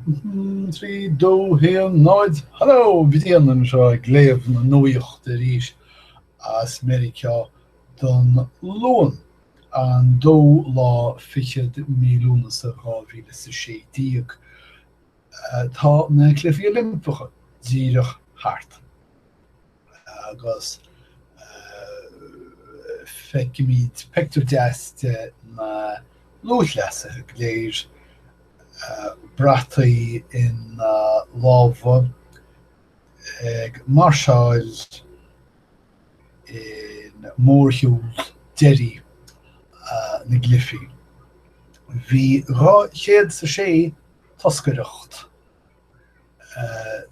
Trí dó hé náid Halló bhíanaan seo ag léamh na nuocht de ríis as America don loan an dó lá fichiid mílúna sa gáhíle sa sétíag. Tá na cluichí Oilimpeacha díreach hart agus feicimid picú deasta na lúthleasa léir Brotaí in lámha ag Rigeáil in mórthúil deirí na gluifií. Bhí rá chéad sa sé toscaireacht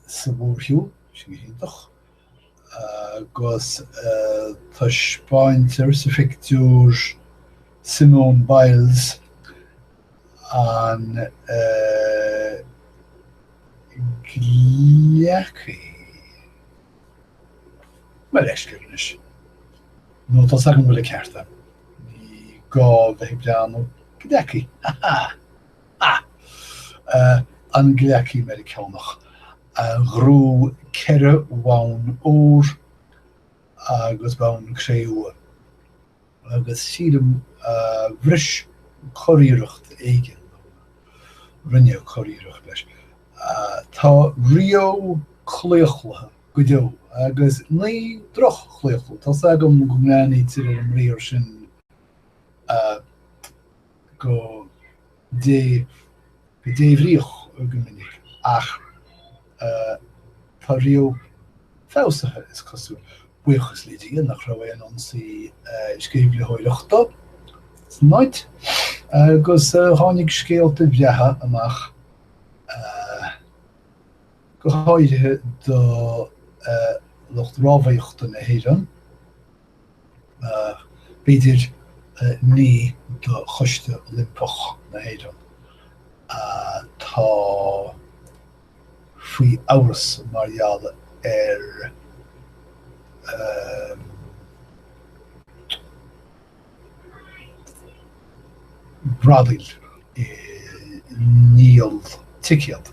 sa mórthúil sin héadach agus tá Spáintear sa fictiúr Simone Biles an Cluichí mar eisciúnis. nó tá sagam bhfuil cearta. Ní gá bheith breanú Cluichí. An Cluichí Americánach. Rú ceire bhain ór agus bhain chéú. Agus siadam bhris choiríireacht éigin. Rinne choiríireacht leis. Tá rio chluichlatha go deo agus ní droch chluichla. Tá agam go mleanaí tír an réir sin go déobhríoch go minic ach tá rio fásaithe is cosú buchas lídí nach ra bhéh ansaí scríb le hóireachta náid agus tháinig scéalta bheatha amach go háirithe do lucht rábhaíochta na héireann beidir ní do choiste Oilimpeach na héireann tá faoi áras mariaala Bradil níl ticiad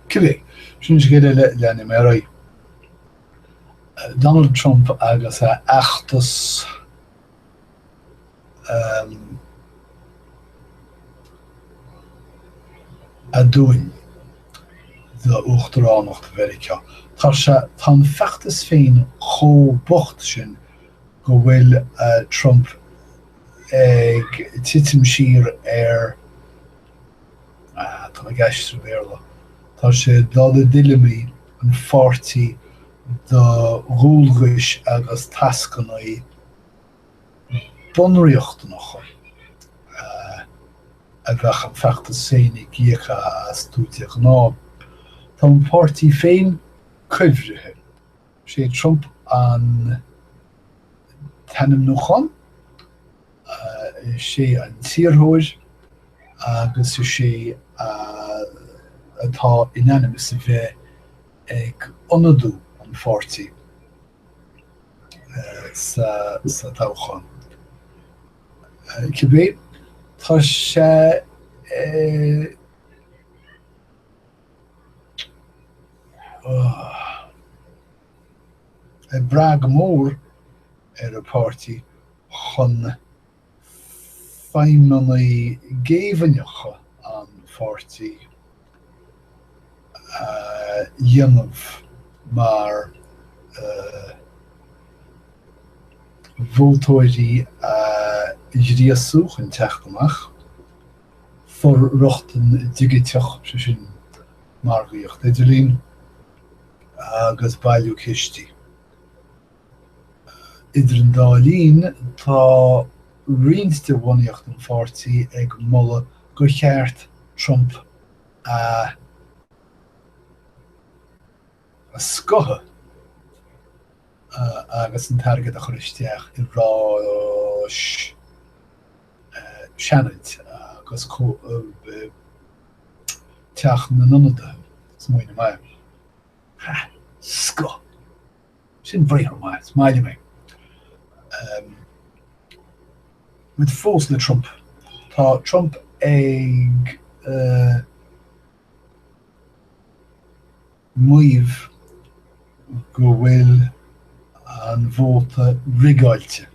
cibé sin géile leanna mé raibh Donald Trump agus achtas a dúin de Uachtaránach America. Tá feachtas féin chó bocht sin go bhfuil Trump ag titim siar tá na gceistre béarla. Tá sé dála dilimí an fáirtí do dhúlghais agus tascanaí bunríochtanacha a bheith an feachtas féin i gcíocha as túteach ná. Tá an pártí féin cuimhrithe. sé Trump an tanam nóchan, sé an tíorthóir agus sé atá unanimous a bheith ag ionadú an pártí sa tábhachan. Cibé tá sé brag mór a pártí chun feimmenaí géimhneacha an pártí dhéanamh mar Vótaí dhríasúch an teachtamach for rochtan digiteach sin margaíocht idirlín agus bailú cistí. Idir an dálín tá riinte bhaíocht an pártí ag molla go cheart Trump a scotha agus an targad a choristeach I rás Shannon agus teach na nonada smoine mai. Scot. Sin bríar mai, smaile mé. With fós le Trump. Tá Trump ag muomh go bhfuil an bhóta rigáilte.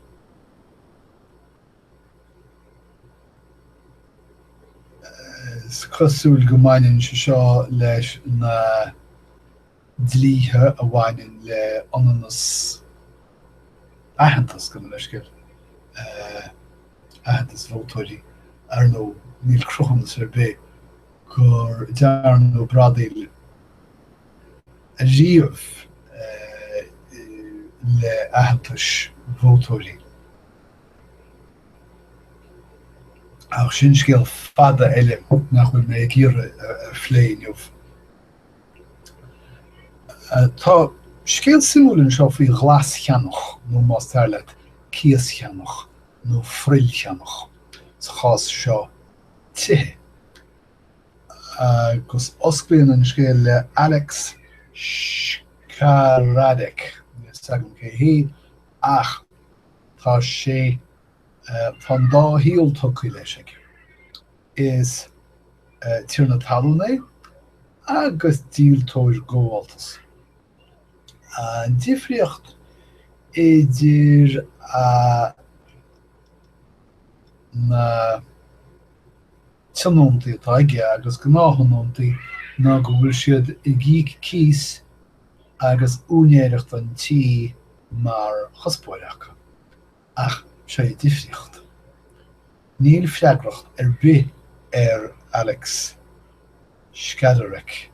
Is cosúil go maineann sé seo leis na dlíthe a bhaineann le ananas aitheantas go leisceil aitheantas vótaí ar nó níl cruchanas ar bith gur dearan nó bradíil a riamh le aitheantas vótaí. Ach sin scéal fada eile nach bhfuil mé ag iarra a phléinneamh. Tá scéal simúlann seo faoi glas cheannach nó más tear leat cíos cheannach nó frill cheannach sa chás seo tithe. Agus osclaíonn an scéal le Alex Skaradek sagm cé hí ach tá sé tá dá híal tucaí leis is tír na talúna agus díoltóir ggóháiltas. An difriocht idir na tionóntaí atá aige agus go náthonóntaí ná go bhfuil siad i gcíc cíos agus únéireacht an tí mar chospóireacha. Ach sé difriocht. Níl freagracht ar bith ar Alex Skadarek.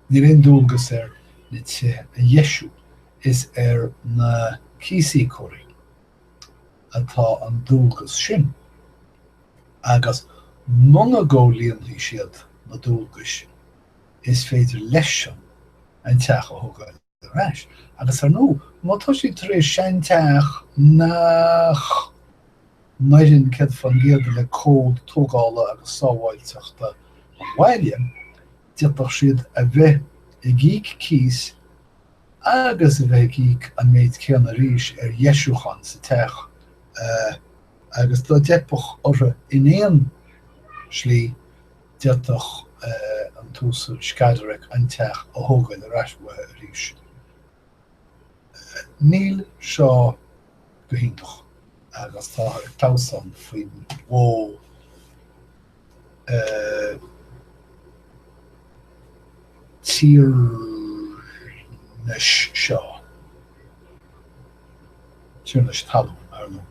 Ní réon dúlgus ar na tithe a dhéisiú is ar na císaí cóirí atá an dúlgus sin. Agus muna ggólíonn siad na dúlgus is féidir leis sin an teach a thugáil aráis. Agus ar nó, má tá sí tar éis sin teach nach maidin cad fan géad le cód tógála agus sábháilteachta an bhaile, diaach siad a bheith i gcíc cíos agus a bheith gcíc an méid céanna ríis ar dhéisiúchan sa teach agus tá deapach ortha in éon slí diaach an túsú Skadarek an teach a thugáil aráis a ríis. Níl seo go hintach agus tá ar tásan faoin bhó tíornas seo. Tíornas talú ar nó.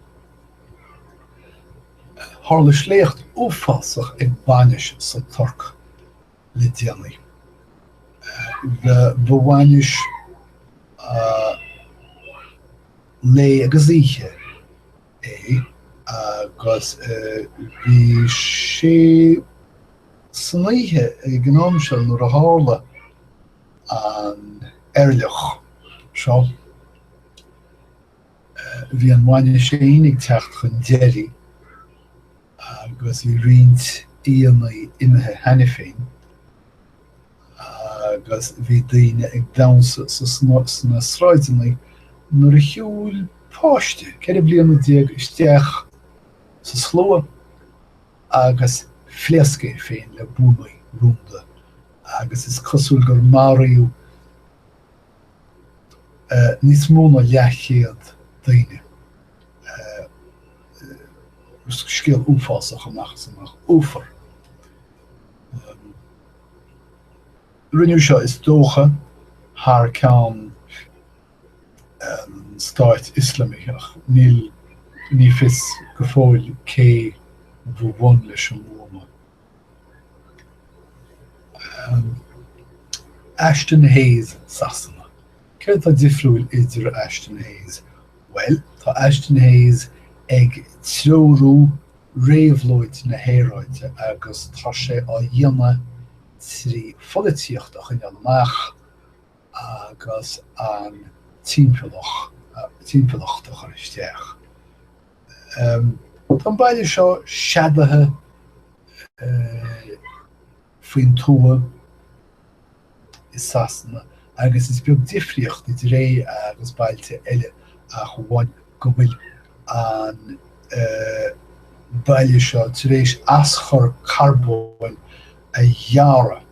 Tharla sléocht ófásach ag bainis sa torc le déanaí. Bhainis lé agus ihe agus bhí sé saníthe ag an amsel nuair a tharla an airleach seo. Bhí an bhaine sé ag teacht chun deirí agus bhí riont íonaí imethe hena féin agus bhí daoine ag damhsa sna sráideanna nuair a shiúil páiste, ceithre bliana déag isteach sa slua agus phléasca féin le búnaí rúmda agus is cosúil gur maraíú níos móna leachtchéad daoine scéal úfásach amach sanach úfar. Rinneú seo is dócha thar ceann Stáit Islamiach ní fis go fóil cé bhhain leis an móma. Ashton Hayes sasanna. Céir tá difriúil idir Ashton Hayes? Well, tá Ashton Hayes ag teorú réamhlóid na héráide agus tá sé á dhéanamh trí folítíochtach in amach agus an timpplachtach ar isteach. Tá baile seo seadathe faoin tua is sasanna agus is beag difriocht i ré agus bailte eile a chubhain go bhfuil an baile seo tar éis aschar carbón a jara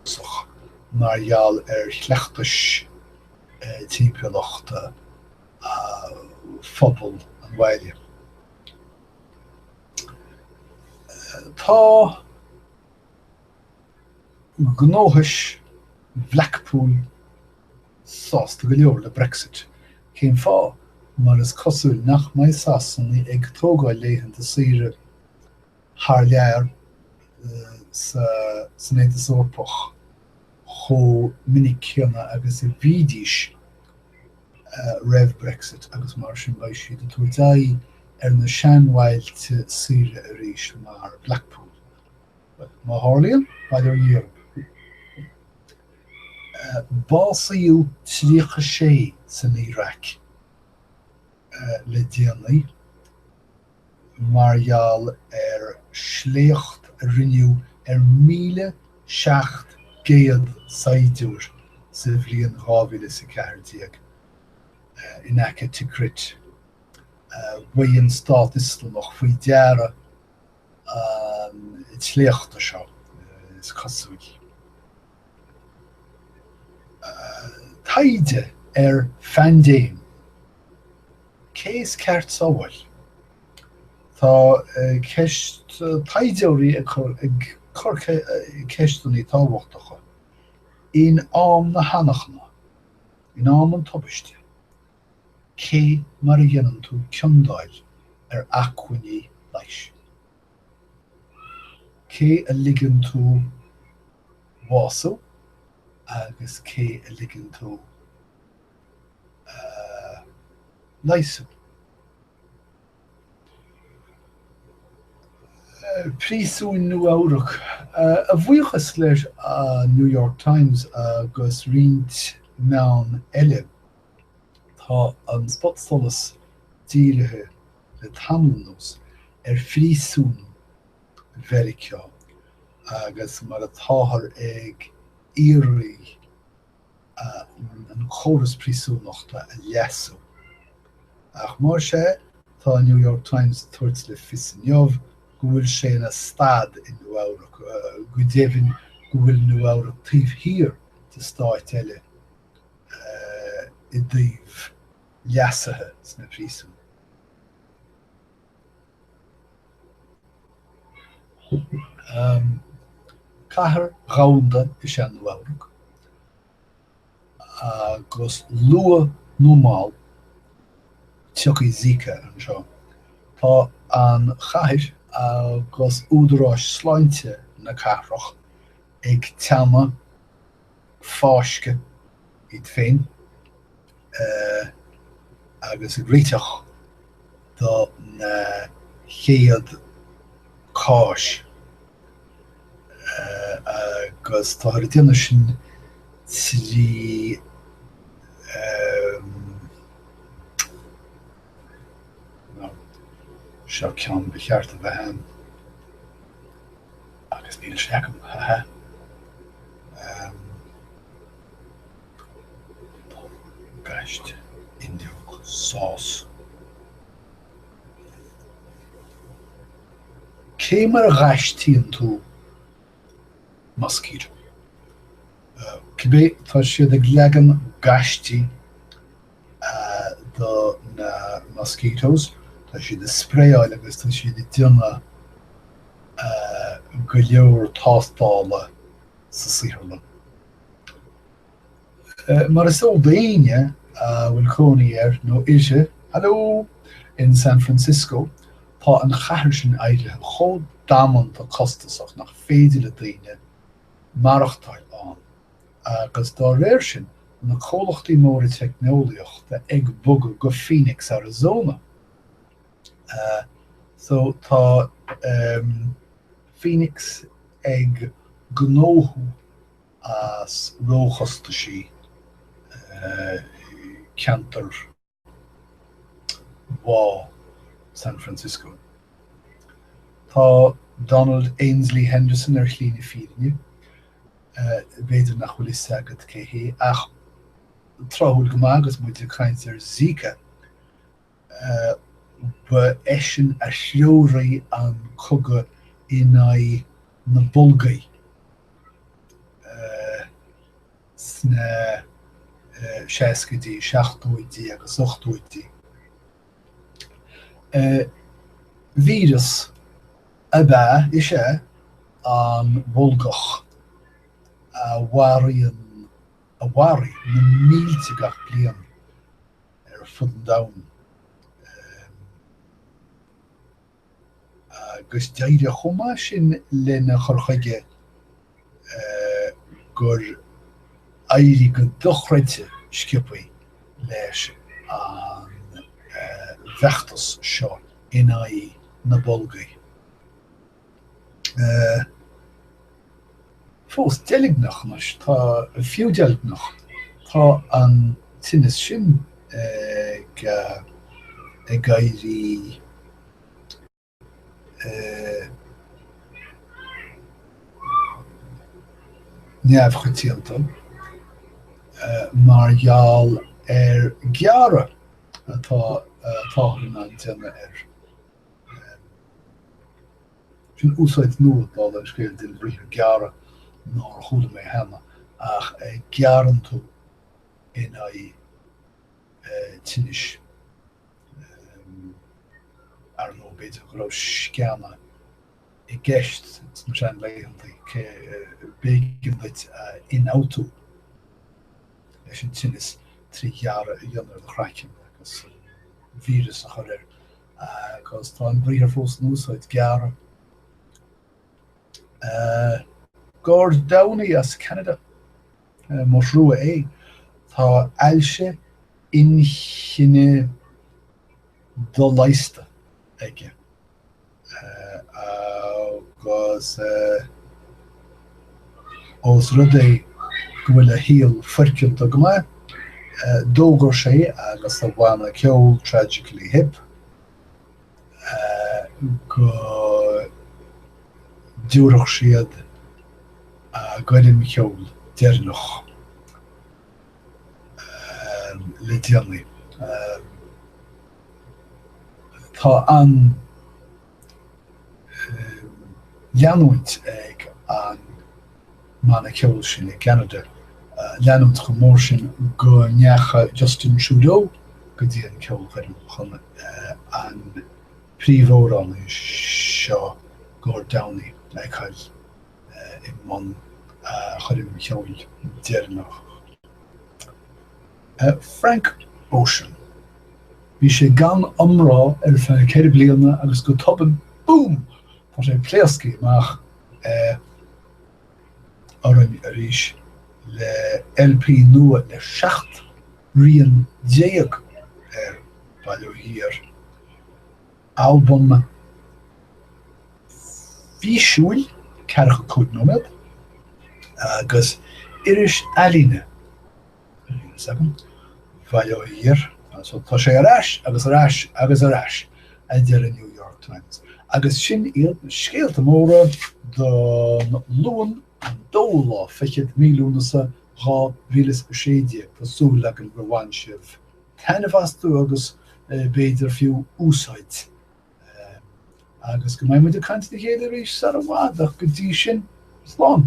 soch Rigeáil chleachtais típiaachta phobal an bhaile. Tá gnóthais Blackpool sásta go leor le Brexit. Cén fá mar is cosúil nach mai sasanna ag tógáil léithanta saoire thar lear san Étas Eorpach cho minic chéanna agus I bhídís raibh Brexit agus mar sin bhaid siad a Vótaí na seanmhailte saoire arís mar Blackpool. Má Harlaíonn baidir Europe. Básaíl tríocha sé san Iarrac le déanaí Rigeáil sléocht a rinneadh 1,700 saidúr sa bhliain 2040 in aice ticrit bhaon Stát Islánach faoi deara tléochta seo is cosúil. Taide fandéim cés ceart sábhail. Tá taidéirí ag chur ceisteannaí tábhachtacha in am na hanachna, in am an tobaiste. Cé mar a dhéanann tú ciondáil acmhainní leis. Cé a ligeann tú bhásail agus cé a ligeann tú leisú. Príosún nuamhach a bhuíochas leis a New York Times agus riint meán eile tá an spotsolas dírithe le tamilnús príosún Mheireachá agus mar a táthar ag iarraí an chóras príosúnachta a leasú. Ach mar sé tá New York Times tuairt le fios inniuh go bhfuil sé na stad in nuamhach go déann go bhfuil nuamhach tíomhthír de stáit eile I dtaobh leasathe sna príosún. Cathair dhomhanda is an nuamhach agus lua nómáil tuchaí Zika an seo. Tá an chathair agus údaráis sláinte na cathrach ag teama fáisce iad féin agus ag riteach do na chéad cáis agus tá ar déanamh sin trí seo ceann becheart a bheith agus níl seacham hathe. Gaist indiúch sás. Cé mar a ghaistíonn tú mosquito? Cibé tá siad ag leagan gaistí do na mosquitoes. Tá siad a spréáil agus tá siad I dtionadh go leor tástála sa saoirleán. Mar is ó daoine bhfuil cónaí nó ise, hello, in San Francisco, tá an chathair sin éirithe chomh damann a costasach nach féidir le daoine marachtáil an. Agus dá réir sin na chomhlachtaí móra teicneolaíochta ag bogad go Phoenix, Arizona. So tá Phoenix ag gnóthú as róchastaí ceantar bhá San Francisco. Tá Donald Ainsley Henderson chlína fíne beidir nach bhfuil is agad céhé ach trothúil go agus muid caint Zika ba éisin a seoraí an cogadh ina na Bolgaí sna 60dí, 70dí agus 80dí. Vírus a bheith is é an bhulgach a bhharí na mílte gach blian fud an dain. Agus deire chuma sin lena chorchaige gur éirí go dochreite scipaí leis an bheachtas seo in áí na Bolgaí. Fós deilig nach mas, tá fiú deilig nach. Tá an tinnis sin gairí neamhchoitianta mar gheall geara atá táthrann an déanna sin úsáid nua dála scéil den bríthar geara ná chuda mé hena ach gearan tú in áí tinnis ar nó beidir go raibh sceanna I gceist nó sean leihananta bégin leit in autó leis an tinnis trí geara I dhéanamh a chraicin agus vírus a chuir agus tá an bríthar fós an úsáid geara. Gár daoine as Canada mar rua é tá ailse inchinne do leiste aige agus os rud é go bhfuil a híal firciúnta go maith dógur sé agus a bhaina ceol tragically hip go dúrach siad a gairin ceol déirnach le déanaí. Tá an leanúint ag an mána ceol sin I Canada leanúint go mór sin go neacha Justin Trudeau go dtí an ceol chuir chun an príomhórán seo gár daoine ag chail I man chuir ceol déirnach. Frank Ocean. Bhí sé gan amrá ar feadh ceithre bliana agus go tobann boom tá sé pléascaí amach orainn arís le LP nua le 7 rian déag bailú hir. Album bhísúil cearcha cúd nómad agus iris alíne bailú hir. So tá sé arás agus arás agus arás a deir a New York Times. Agus sin iad scéalta móra don luan an dóla feicead mílúnasa gá bhílas séide pasúil ag an bhhain sibh. Tanhastú agus beidir fiú úsáid. Agus go maiid a cant na chéad arís sar a bhád ach go dtí sin slán.